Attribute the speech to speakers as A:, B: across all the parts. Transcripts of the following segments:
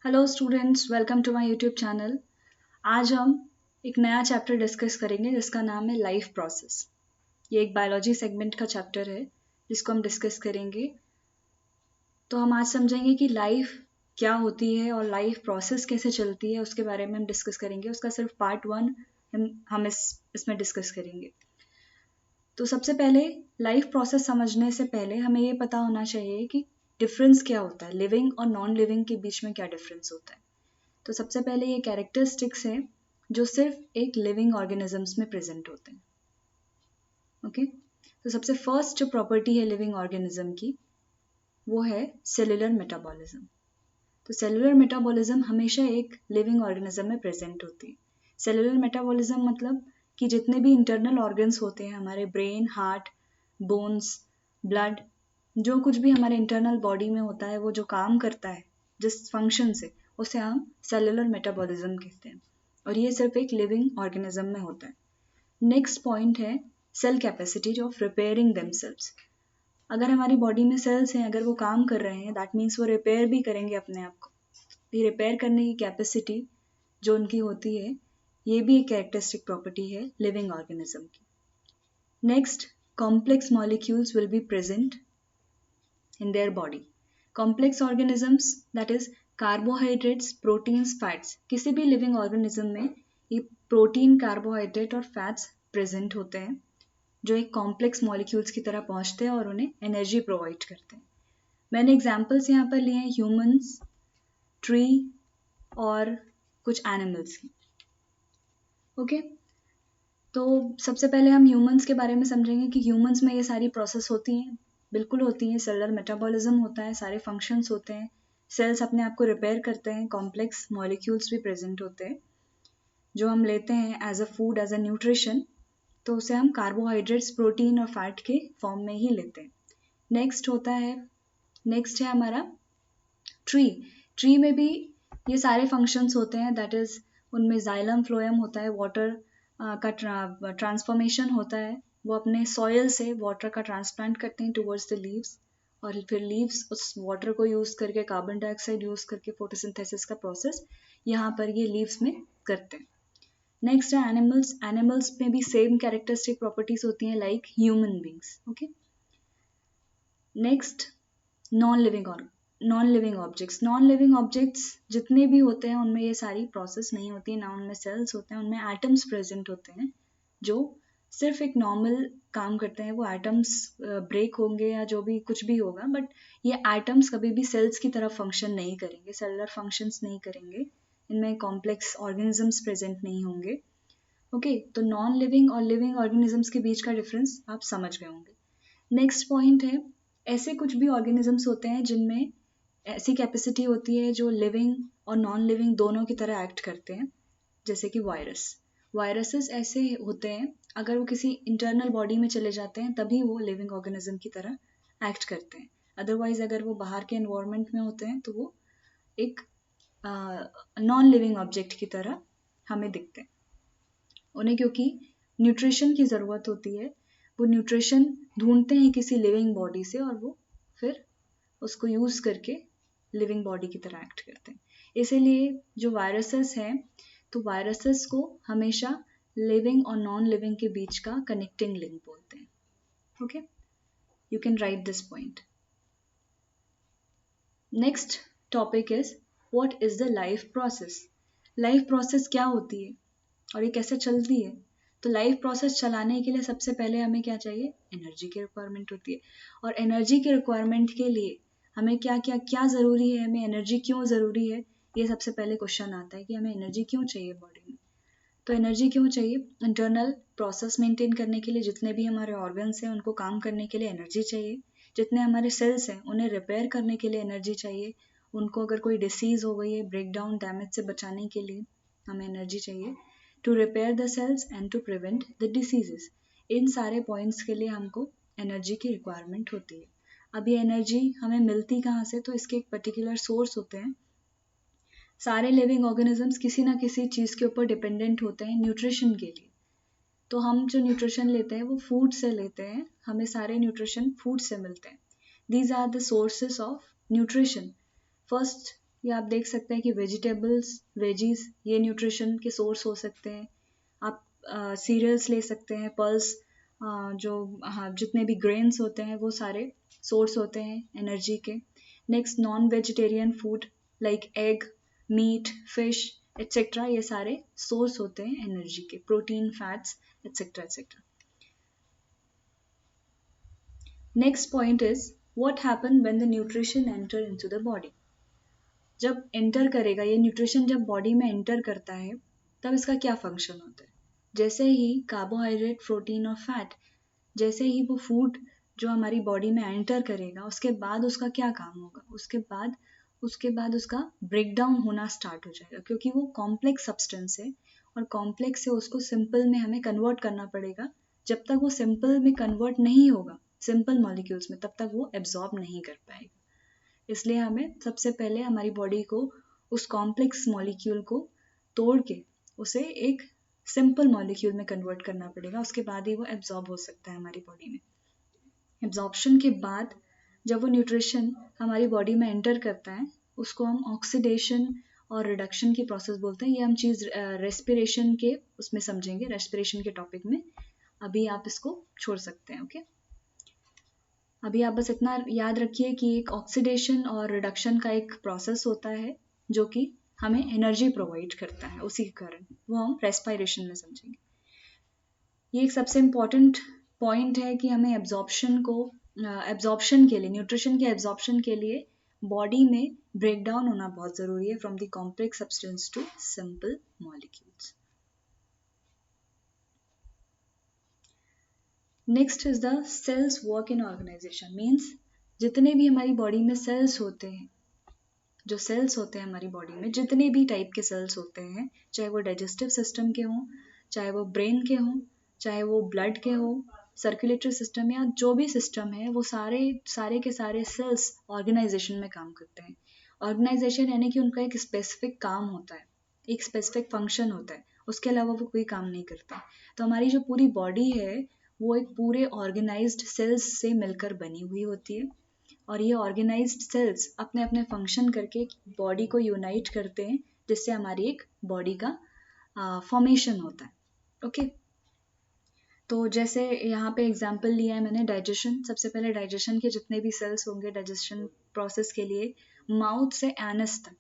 A: Hello students, welcome to my YouTube channel. आज हम एक नया चैप्टर डिस्कस करेंगे जिसका नाम है लाइफ प्रोसेस। ये एक बायोलॉजी सेगमेंट का चैप्टर है जिसको हम डिस्कस करेंगे। तो हम आज समझेंगे कि लाइफ क्या होती है और लाइफ प्रोसेस कैसे चलती है, उसके बारे में हम डिस्कस करेंगे। उसका सिर्फ पार्ट 1 हम इसमें डिस्कस करेंगे। तो सबसे पहले लाइफ प्रोसेस समझने से पहले हमें ये पता होना चाहिए कि डिफरेंस क्या होता है, लिविंग और नॉन लिविंग के बीच में क्या डिफरेंस होता है। तो सबसे पहले ये कैरेक्टरिस्टिक्स हैं जो सिर्फ एक लिविंग ऑर्गेनिजम्स में प्रेजेंट होते हैं। ओके, तो सबसे फर्स्ट जो प्रॉपर्टी है लिविंग ऑर्गेनिज्म की वो है सेलुलर मेटाबॉलिज्म। तो सेलुलर मेटाबॉलिज्म हमेशा एक लिविंग ऑर्गेनिज्म में प्रेजेंट होती है। सेलुलर मेटाबॉलिज्म मतलब कि जितने भी इंटरनल ऑर्गन्स होते हैं, हमारे ब्रेन, हार्ट, बोन्स, ब्लड, जो कुछ भी हमारे इंटरनल बॉडी में होता है, वो जो काम करता है जिस फंक्शन से, उसे हम सेलुलर मेटाबॉलिज्म कहते हैं। और ये सिर्फ एक लिविंग ऑर्गेनिज्म में होता है। नेक्स्ट पॉइंट है cell capacity of repairing themselves. अगर हमारी बॉडी में सेल्स हैं, अगर वो काम कर रहे हैं, दैट मीन्स वो रिपेयर भी करेंगे अपने आप को। ये रिपेयर करने की कैपेसिटी जो उनकी होती है, ये भी एक कैरेक्टरिस्टिक प्रॉपर्टी है लिविंग ऑर्गेनिज्म की। Next, complex molecules will be present in their body. Complex organisms, that is carbohydrates, proteins, fats, किसी भी living organism में ये प्रोटीन, कार्बोहाइड्रेट और फैट्स प्रेजेंट होते हैं जो एक कॉम्प्लेक्स मॉलिक्यूल्स की तरह पहुंचते हैं और उन्हें एनर्जी प्रोवाइड करते हैं। मैंने एग्जाम्पल्स यहाँ पर लिए हैं ह्यूमंस, ट्री और कुछ एनिमल्स की। ओके, तो सबसे पहले हम ह्यूमंस के बारे में समझेंगे कि ह्यूमंस में ये सारी प्रोसेस होती हैं। बिल्कुल होती हैं। सेलुलर मेटाबॉलिज्म होता है, सारे फंक्शंस होते हैं, सेल्स अपने आप को रिपेयर करते हैं, कॉम्प्लेक्स मॉलिक्यूल्स भी प्रेजेंट होते हैं जो हम लेते हैं as a food, as a nutrition. तो उसे हम कार्बोहाइड्रेट्स, प्रोटीन और फैट के फॉर्म में ही लेते हैं। नेक्स्ट है हमारा ट्री। ट्री में भी ये सारे फंक्शंस होते हैं, दैट इज उनमें जाइलम फ्लोएम होता है, वाटर का ट्रांसफॉर्मेशन होता है। वो अपने सॉयल से वाटर का ट्रांसप्लांट करते हैं टुवर्ड्स द लीव्स, और फिर लीव्स उस वाटर को यूज करके, कार्बन डाइऑक्साइड यूज करके फोटोसिंथेसिस का प्रोसेस यहाँ पर ये लीव्स में करते हैं। नेक्स्ट है एनिमल्स। एनिमल्स में भी सेम कैरेक्टरिस्टिक प्रॉपर्टीज होती हैं like human beings. Okay, next non living objects. Non living objects जितने भी होते हैं उनमें ये सारी प्रोसेस नहीं होती है, ना उनमें सेल्स होते हैं, उनमें एटम्स प्रेजेंट होते हैं जो सिर्फ एक नॉर्मल काम करते हैं। वो एटम्स ब्रेक होंगे या जो भी कुछ भी होगा, बट ये एटम्स कभी भी सेल्स की तरह फंक्शन नहीं करेंगे, सेलुलर फंक्शंस नहीं करेंगे, इनमें कॉम्प्लेक्स ऑर्गेनिजम्स प्रेजेंट नहीं होंगे। ओके, तो नॉन लिविंग और लिविंग ऑर्गेनिजम्स के बीच का डिफरेंस आप समझ गए होंगे। नेक्स्ट पॉइंट है, ऐसे कुछ भी ऑर्गेनिजम्स होते हैं जिनमें ऐसी कैपेसिटी होती है जो लिविंग और नॉन लिविंग दोनों की तरह एक्ट करते हैं, जैसे कि वायरसेस ऐसे होते हैं, अगर वो किसी इंटरनल बॉडी में चले जाते हैं तभी वो लिविंग ऑर्गेनिज्म की तरह एक्ट करते हैं। अदरवाइज अगर वो बाहर के एनवायरनमेंट में होते हैं तो वो एक नॉन लिविंग ऑब्जेक्ट की तरह हमें दिखते हैं। उन्हें क्योंकि न्यूट्रिशन की ज़रूरत होती है, वो न्यूट्रिशन ढूंढते हैं किसी लिविंग बॉडी से और वो फिर उसको यूज़ करके लिविंग बॉडी की तरह एक्ट करते हैं। इसीलिए जो वायरसेस हैं, तो वायरसेस को हमेशा लिविंग और नॉन लिविंग के बीच का कनेक्टिंग लिंक बोलते हैं। Okay, you can write this point. Next topic is what is the life process. Life process क्या होती है और ये कैसे चलती है। तो लाइफ प्रोसेस चलाने के लिए सबसे पहले हमें क्या चाहिए, एनर्जी की रिक्वायरमेंट होती है। और एनर्जी की रिक्वायरमेंट के लिए हमें क्या क्या क्या ज़रूरी है, हमें एनर्जी क्यों ज़रूरी है, ये सबसे पहले क्वेश्चन आता है कि हमें एनर्जी क्यों चाहिए बॉडी में। तो एनर्जी क्यों चाहिए, इंटरनल प्रोसेस मेंटेन करने के लिए, जितने भी हमारे ऑर्गन्स हैं उनको काम करने के लिए एनर्जी चाहिए, जितने हमारे सेल्स हैं उन्हें रिपेयर करने के लिए एनर्जी चाहिए, उनको अगर कोई डिसीज़ हो गई है, ब्रेक डाउन, डैमेज से बचाने के लिए हमें एनर्जी चाहिए, to repair the cells and to prevent the diseases. इन सारे पॉइंट्स के लिए हमको एनर्जी की रिक्वायरमेंट होती है। अब ये एनर्जी हमें मिलती कहाँ से, तो इसके एक पर्टिकुलर सोर्स होते हैं। सारे लिविंग ऑर्गेनिजम्स किसी ना किसी चीज़ के ऊपर डिपेंडेंट होते हैं न्यूट्रिशन के लिए। तो हम जो न्यूट्रिशन लेते हैं वो फूड से लेते हैं, हमें सारे न्यूट्रिशन फूड से मिलते हैं। These are the sources of nutrition. First या आप देख सकते हैं कि वेजिटेबल्स, वेजीज, ये न्यूट्रिशन के सोर्स हो सकते हैं। आप सीरियल्स ले सकते हैं, पल्स, जो जितने भी ग्रेन्स होते हैं वो सारे सोर्स होते हैं एनर्जी के। Next, non vegetarian food like egg, meat, fish etcetera, ये सारे सोर्स होते हैं एनर्जी के, protein, fats etcetera etcetera. Next point is what happen when the nutrition enter into the body. जब एंटर करेगा ये न्यूट्रिशन, जब बॉडी में एंटर करता है तब इसका क्या फंक्शन होता है। जैसे ही कार्बोहाइड्रेट, प्रोटीन और फैट, जैसे ही वो फूड जो हमारी बॉडी में एंटर करेगा, उसके बाद उसका क्या काम होगा, उसके बाद उसका ब्रेक डाउन होना स्टार्ट हो जाएगा, क्योंकि वो कॉम्प्लेक्स सब्सटेंस है और कॉम्प्लेक्स से उसको सिंपल में हमें कन्वर्ट करना पड़ेगा। जब तक वो सिंपल में कन्वर्ट नहीं होगा, सिंपल मॉलिक्यूल्स में, तब तक वो एब्जॉर्ब नहीं कर पाएगा। इसलिए हमें सबसे पहले हमारी बॉडी को उस कॉम्प्लेक्स मॉलिक्यूल को तोड़ के उसे एक सिंपल मॉलिक्यूल में कन्वर्ट करना पड़ेगा, उसके बाद ही वो एब्जॉर्ब हो सकता है हमारी बॉडी में। एब्जॉर्प्शन के बाद जब वो न्यूट्रिशन हमारी बॉडी में एंटर करता है, उसको हम ऑक्सीडेशन और रिडक्शन की प्रोसेस बोलते हैं। ये हम चीज़ रेस्पिरेशन के उसमें समझेंगे, रेस्पिरेशन के टॉपिक में। अभी आप इसको छोड़ सकते हैं, ओके। अभी आप बस इतना याद रखिए कि एक ऑक्सीडेशन और रिडक्शन का एक प्रोसेस होता है जो कि हमें एनर्जी प्रोवाइड करता है, उसी के कारण वो हम रेस्पिरेशन में समझेंगे। ये एक सबसे इम्पॉर्टेंट पॉइंट है कि हमें एब्जॉर्प्शन के लिए, न्यूट्रिशन के एब्जॉर्प्शन के लिए बॉडी में ब्रेक डाउन होना बहुत ज़रूरी है, from the complex substance to simple molecules. Next is the cells work in organisation. Means जितने भी हमारी बॉडी में सेल्स होते हैं, जो सेल्स होते हैं हमारी बॉडी में, जितने भी टाइप के सेल्स होते हैं, चाहे वो डाइजेस्टिव सिस्टम के हों, चाहे वो ब्रेन के हों, चाहे वो ब्लड के हों, सर्कुलेटरी सिस्टम या जो भी सिस्टम है, वो सारे के सारे सेल्स ऑर्गेनाइजेशन में काम करते हैं। ऑर्गेनाइजेशन यानी कि उनका एक स्पेसिफिक काम होता है, एक स्पेसिफिक फंक्शन होता है, उसके अलावा वो कोई काम नहीं करते। तो हमारी जो पूरी बॉडी है वो एक पूरे ऑर्गेनाइज्ड सेल्स से मिलकर बनी हुई होती है, और ये ऑर्गेनाइज्ड सेल्स अपने अपने फंक्शन करके बॉडी को यूनाइट करते हैं, जिससे हमारी एक बॉडी का फॉर्मेशन होता है, ओके। तो जैसे यहाँ पे एग्जांपल लिया है मैंने डाइजेशन। सबसे पहले डाइजेशन के जितने भी सेल्स होंगे डाइजेशन प्रोसेस के लिए, माउथ से एनस तक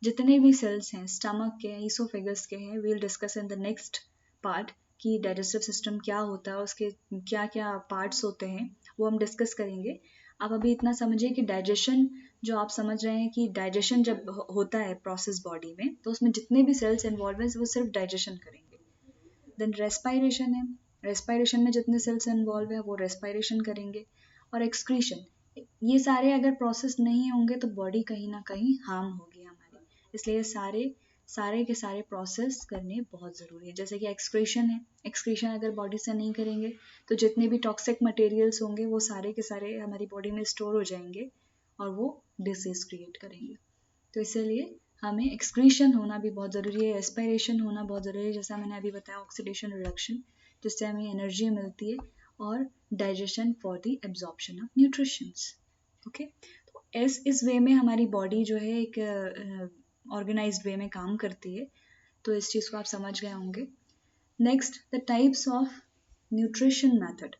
A: जितने भी सेल्स हैं, स्टमक के हैं, ईसोफेगस के हैं, we'll discuss in the next part कि डाइजेस्टिव सिस्टम क्या होता है, उसके क्या क्या पार्ट्स होते हैं, वो हम डिस्कस करेंगे। आप अभी इतना समझिए कि डाइजेशन, जो आप समझ रहे हैं कि डाइजेशन जब होता है प्रोसेस बॉडी में, तो उसमें जितने भी सेल्स इन्वॉल्व हैं वो सिर्फ डाइजेशन करेंगे। देन रेस्पायरेशन है, रेस्पायरेशन में जितने सेल्स इन्वॉल्व है वो रेस्पायरेशन करेंगे। और एक्सक्रीशन, ये सारे अगर प्रोसेस नहीं होंगे तो बॉडी कहीं ना कहीं हार्म होगी हमारी, इसलिए सारे के सारे प्रोसेस करने बहुत ज़रूरी है। जैसे कि एक्सक्रीशन है, एक्सक्रीशन अगर बॉडी से नहीं करेंगे तो जितने भी टॉक्सिक मटेरियल्स होंगे वो सारे के सारे हमारी बॉडी में स्टोर हो जाएंगे और वो डिसीज क्रिएट करेंगे। तो इसीलिए हमें एक्सक्रीशन होना भी बहुत ज़रूरी है, एस्पायरेशन होना बहुत ज़रूरी है, जैसा मैंने अभी बताया ऑक्सीडेशन रिडक्शन, जिससे हमें एनर्जी मिलती है, और digestion for the absorption of nutritions, okay. तो इस वे में हमारी बॉडी जो है एक ऑर्गेनाइज्ड वे में काम करती है। तो इस चीज़ को आप समझ गए होंगे। Next, the types of nutrition method.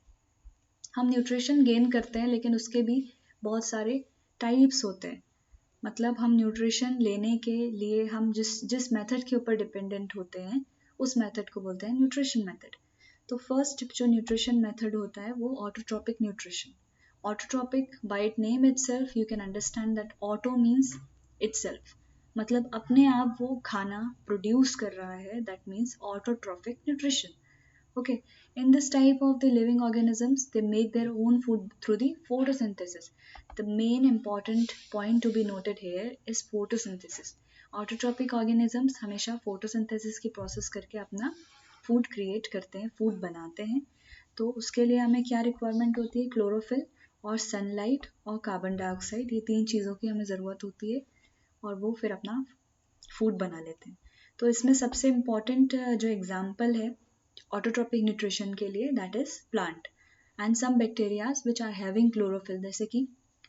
A: हम न्यूट्रिशन गेन करते हैं लेकिन उसके भी बहुत सारे टाइप्स होते हैं। मतलब हम न्यूट्रिशन लेने के लिए हम जिस मेथड के ऊपर डिपेंडेंट होते हैं उस मेथड को बोलते हैं न्यूट्रिशन मेथड। तो फर्स्ट जो न्यूट्रिशन मेथड होता है वो autotrophic nutrition. Autotrophic, by it name itself you can understand that auto means itself, मतलब अपने आप वो खाना प्रोड्यूस कर रहा है, that means autotrophic nutrition, okay. In this type of the living organisms, they make their own food through the photosynthesis. The main important point to be noted here is photosynthesis. Autotrophic organisms हमेशा photosynthesis की process करके अपना food create करते हैं, food बनाते हैं। तो उसके लिए हमें क्या requirement होती है, क्लोरोफिल और सनलाइट और कार्बन डाइऑक्साइड, ये तीन चीज़ों की हमें ज़रूरत होती है, और वो फिर अपना फूड बना लेते हैं। तो इसमें सबसे इम्पॉर्टेंट जो एग्जाम्पल है ऑटोट्रॉपिक न्यूट्रिशन के लिए, that is plant and some bacterias which are having chlorophyll, जैसे कि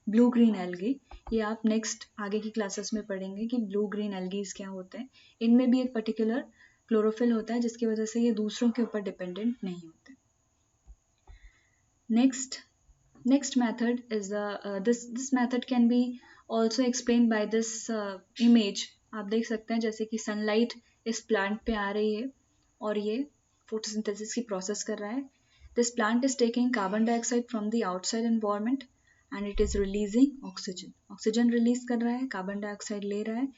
A: ब्लू ग्रीन एल्गी, ये आप नेक्स्ट आगे की क्लासेस में पढ़ेंगे कि ब्लू ग्रीन एल्गीज क्या होते हैं। इनमें भी एक पर्टिकुलर क्लोरोफिल होता है जिसकी वजह से ये दूसरों के ऊपर डिपेंडेंट नहीं होते। Next method is this method can be also explained by this image। आप देख सकते हैं जैसे कि सनलाइट इस प्लांट पे आ रही है और ये फोटोसिंथेसिस की प्रोसेस कर रहा है। This plant is taking carbon dioxide from the outside environment and it is releasing oxygen. Oxygen release कर रहा है, कार्बन डाइऑक्साइड ले रहा है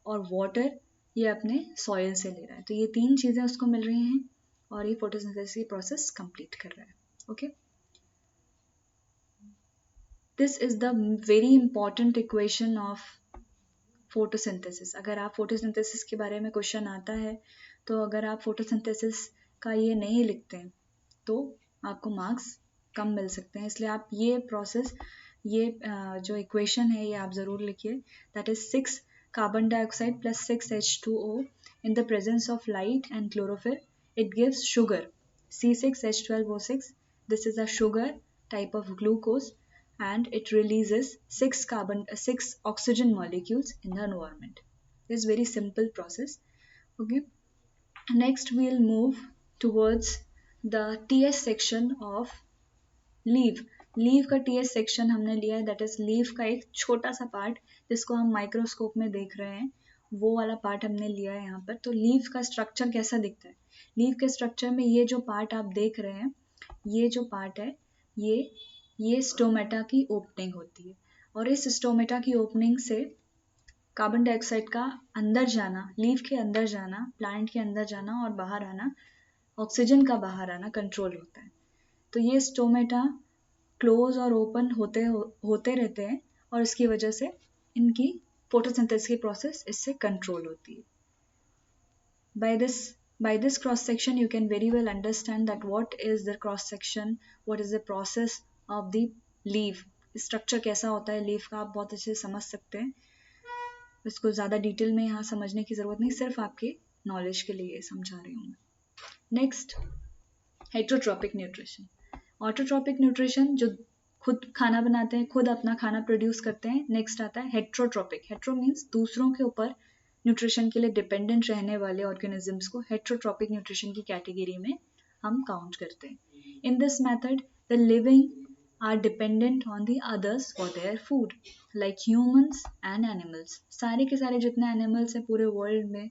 A: और वाटर ये अपने सॉइल से ले रहा है। तो ये तीन चीज़ें उसको मिल रही हैं और ये फोटोसिंथेसिस की प्रोसेस कंप्लीट कर रहा है। Okay, this is the very important equation of photosynthesis. अगर आप फोटोसिंथेसिस के बारे में क्वेश्चन आता है तो अगर आप फोटोसिंथेसिस का ये नहीं लिखते हैं तो आपको मार्क्स कम मिल सकते हैं। इसलिए आप ये प्रोसेस, ये जो इक्वेशन है ये आप ज़रूर लिखिए। That is 6 carbon dioxide plus 6 H2O in the presence of light and chlorophyll it gives sugar C6H12O6। This is a sugar type of glucose and it releases 6 oxygen molecules in the environment. It's very simple process. Okay, next we'll move towards the TS section of leave. Leave का TS section हमने लिया है, that is leave का एक छोटा सा part जिसको हम माइक्रोस्कोप में देख रहे हैं, वो वाला पार्ट हमने लिया है यहाँ पर। तो लीव का स्ट्रक्चर कैसा दिखता है? लीव के स्ट्रक्चर में ये जो पार्ट आप देख रहे हैं, ये जो पार्ट है ये स्टोमेटा की ओपनिंग होती है और इस स्टोमेटा की ओपनिंग से कार्बन डाइऑक्साइड का अंदर जाना, लीव के अंदर जाना, प्लांट के अंदर जाना और बाहर आना, ऑक्सीजन का बाहर आना कंट्रोल होता है। तो ये स्टोमेटा क्लोज और ओपन होते रहते हैं और इसकी वजह से इनकी फोटोसिंथेसिस की प्रोसेस इससे कंट्रोल होती है। By this cross section you can very well understand that what is the cross section, what is the process of the leaf, structure कैसा होता है लीफ का, आप बहुत अच्छे से समझ सकते हैं। इसको ज़्यादा डिटेल में यहाँ समझने की ज़रूरत नहीं, सिर्फ आपके नॉलेज के लिए समझा रही हूँ। Next, heterotrophic nutrition. Autotrophic nutrition जो खुद खाना बनाते हैं, खुद अपना खाना प्रोड्यूस करते हैं। नेक्स्ट आता है हेट्रोट्रॉपिक। हेट्रो मीन्स दूसरों के ऊपर न्यूट्रिशन के लिए डिपेंडेंट रहने वाले ऑर्गेनिजम्स को हेट्रोट्रॉपिक न्यूट्रिशन की कैटेगरी में हम काउंट करते हैं। In this method the living are dependent on the others for their food like humans and animals. सारे के सारे जितने एनिमल्स हैं पूरे वर्ल्ड में,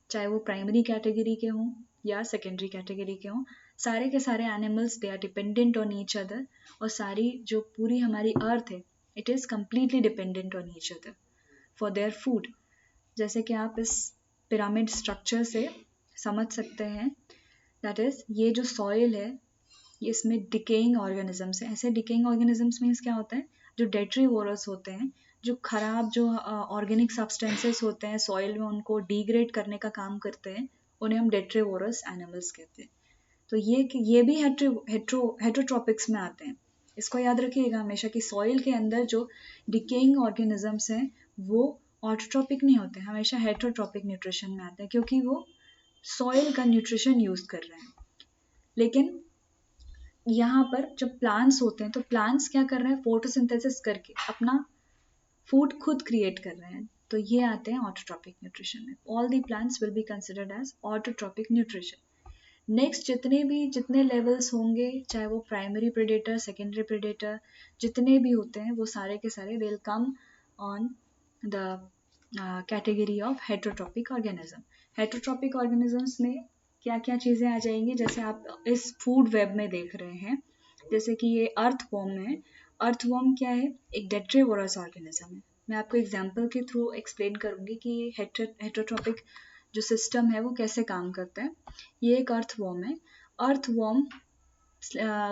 A: चाहे वो प्राइमरी कैटेगरी के हों या सेकेंडरी कैटेगरी के हों, सारे के सारे animals they are dependent on each other. और सारी जो पूरी हमारी अर्थ है it is completely dependent on each other for their food. जैसे कि आप इस पिरामिड स्ट्रक्चर से समझ सकते हैं, दैट इज़ ये जो सॉइल है ये इसमें डिकेइंग ऑर्गेनिजम्स हैं। ऐसे डिकेइंग ऑर्गेनिजम्स मीन्स क्या होता है, जो डेट्रीवोरस होते हैं, जो खराब जो ऑर्गेनिक सब्सटेंसेस होते हैं सॉइल में उनको डिग्रेड करने का काम करते हैं, उन्हें हम डेट्रीवोरस एनिमल्स कहते हैं। तो ये भी हेट्रोट्रॉपिक्स में आते हैं। इसको याद रखिएगा हमेशा कि सॉइल के अंदर जो डिकेइंग ऑर्गेनिजम्स हैं वो ऑटोट्रॉपिक नहीं होते, हमेशा हेट्रोट्रॉपिक न्यूट्रिशन में आते हैं क्योंकि वो सॉइल का न्यूट्रिशन यूज कर रहे हैं। लेकिन यहाँ पर जब प्लांट्स होते हैं तो प्लांट्स क्या कर रहे हैं, फोटोसिंथेसिस करके अपना फूड खुद क्रिएट कर रहे हैं, तो ये आते हैं ऑटोट्रॉपिक न्यूट्रिशन में। All the plants will be considered as autotrophic nutrition. Next जितने लेवल्स होंगे, चाहे वो प्राइमरी प्रेडेटर, सेकेंडरी प्रेडेटर, जितने भी होते हैं वो सारे के सारे they will come on the category of heterotrophic organism. Heterotrophic organisms में क्या क्या चीज़ें आ जाएंगी, जैसे आप इस फूड वेब में देख रहे हैं, जैसे कि ये अर्थवॉर्म है। अर्थवॉर्म क्या है, एक डेट्रीवोरस ऑर्गेनिज्म है। मैं आपको एग्जाम्पल के थ्रू एक्सप्लेन करूंगी कि हेट्रोट्रॉपिक जो सिस्टम है वो कैसे काम करता है। ये एक अर्थवॉर्म है। अर्थवॉर्म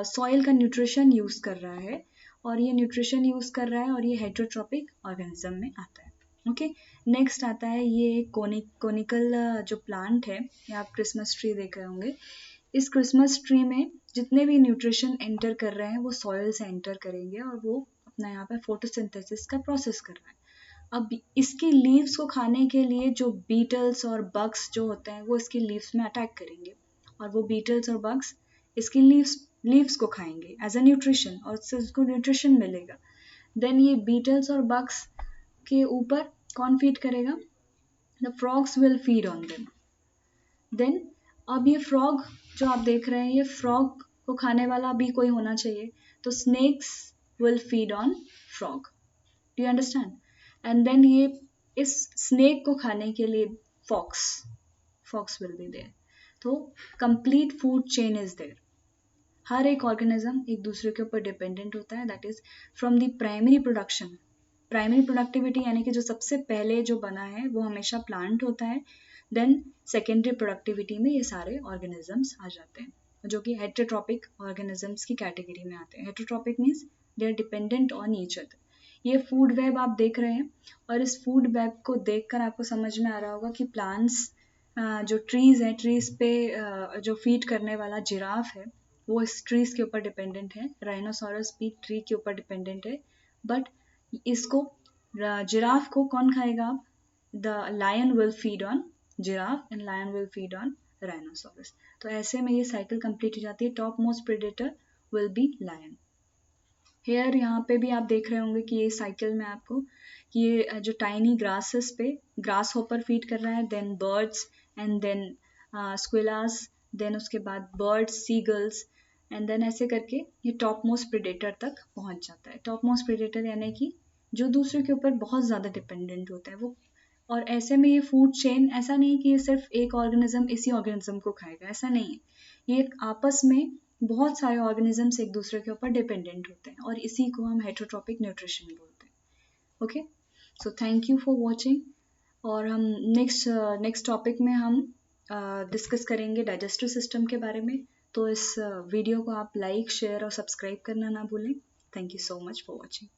A: सॉइल का न्यूट्रिशन यूज कर रहा है और ये न्यूट्रिशन यूज कर रहा है और ये हेट्रोट्रॉपिक ऑर्गेनिज्म में आता है। ओके, नेक्स्ट आता है ये कोनिकल जो प्लांट है, ये आप क्रिसमस ट्री देख रहे होंगे। इस क्रिसमस ट्री में जितने भी न्यूट्रिशन एंटर कर रहे हैं वो सॉइल से एंटर करेंगे और वो अपना यहाँ पर फोटोसिंथेसिस का प्रोसेस कर रहा है। अब इसकी लीव्स को खाने के लिए जो बीटल्स और बग्स जो होते हैं वो इसकी लीव्स में अटैक करेंगे और वो बीटल्स और बग्स इसकी लीव्स को खाएंगे एज अ न्यूट्रिशन और उससे उसको न्यूट्रिशन मिलेगा। देन ये बीटल्स और बग्स के ऊपर कौन फीड करेगा? The frogs will feed on them. Then अब ये फ्रॉग जो आप देख रहे हैं, ये फ्रॉग को खाने वाला भी कोई होना चाहिए, तो snakes will feed on frog. Do you understand? And then ये इस स्नेक को खाने के लिए फॉक्स विल बी देयर। तो complete food chain is there. हर एक ऑर्गेनिज्म एक दूसरे के ऊपर डिपेंडेंट होता है, that is from the primary production. Primary productivity यानी कि जो सबसे पहले जो बना है वो हमेशा प्लांट होता है। देन सेकेंडरी प्रोडक्टिविटी में ये सारे ऑर्गेनिजम्स आ जाते हैं, जो कि हेटेरोट्रॉपिक ऑर्गेनिजम्स की कैटेगरी में आते हैं। Heterotrophic means they are dependent on each other. ये फूड वेब आप देख रहे हैं, और इस फूड वेब को देखकर आपको समझ में आ रहा होगा कि प्लांट्स, जो ट्रीज है, ट्रीज पे जो फीड करने वाला जिराफ है वो इस ट्रीज के ऊपर डिपेंडेंट है। राइनोसोरस भी ट्री के ऊपर डिपेंडेंट है, बट इसको जिराफ को कौन खाएगा? The lion will feed on giraffe and lion will feed on rhinoceros. तो ऐसे में ये साइकिल कंप्लीट हो जाती है। Top most predator will be lion. Here यहाँ पे भी आप देख रहे होंगे कि ये साइकिल में आपको ये जो टाइनी ग्रासेस पे ग्रास होपर फीड कर रहा है, then birds and then squirrels, then उसके बाद बर्ड्स, सीगल्स, एंड देन ऐसे करके ये टॉप मोस्ट प्रेडेटर तक पहुंच जाता है। टॉप मोस्ट प्रेडेटर यानी कि जो दूसरे के ऊपर बहुत ज़्यादा डिपेंडेंट होता है वो। और ऐसे में ये फूड चेन ऐसा नहीं है कि ये सिर्फ एक ऑर्गेनिज्म इसी ऑर्गेनिज्म को खाएगा, ऐसा नहीं है। ये आपस में बहुत सारे ऑर्गेनिजम्स एक दूसरे के ऊपर डिपेंडेंट होते हैं, और इसी को हम हेटेरोट्रॉपिक न्यूट्रिशन बोलते हैं। Okay, so thank you for watching. और हम नेक्स्ट टॉपिक में हम डिस्कस करेंगे डाइजेस्टिव सिस्टम के बारे में। तो इस वीडियो को आप लाइक, शेयर और सब्सक्राइब करना ना भूलें। Thank you so much for watching.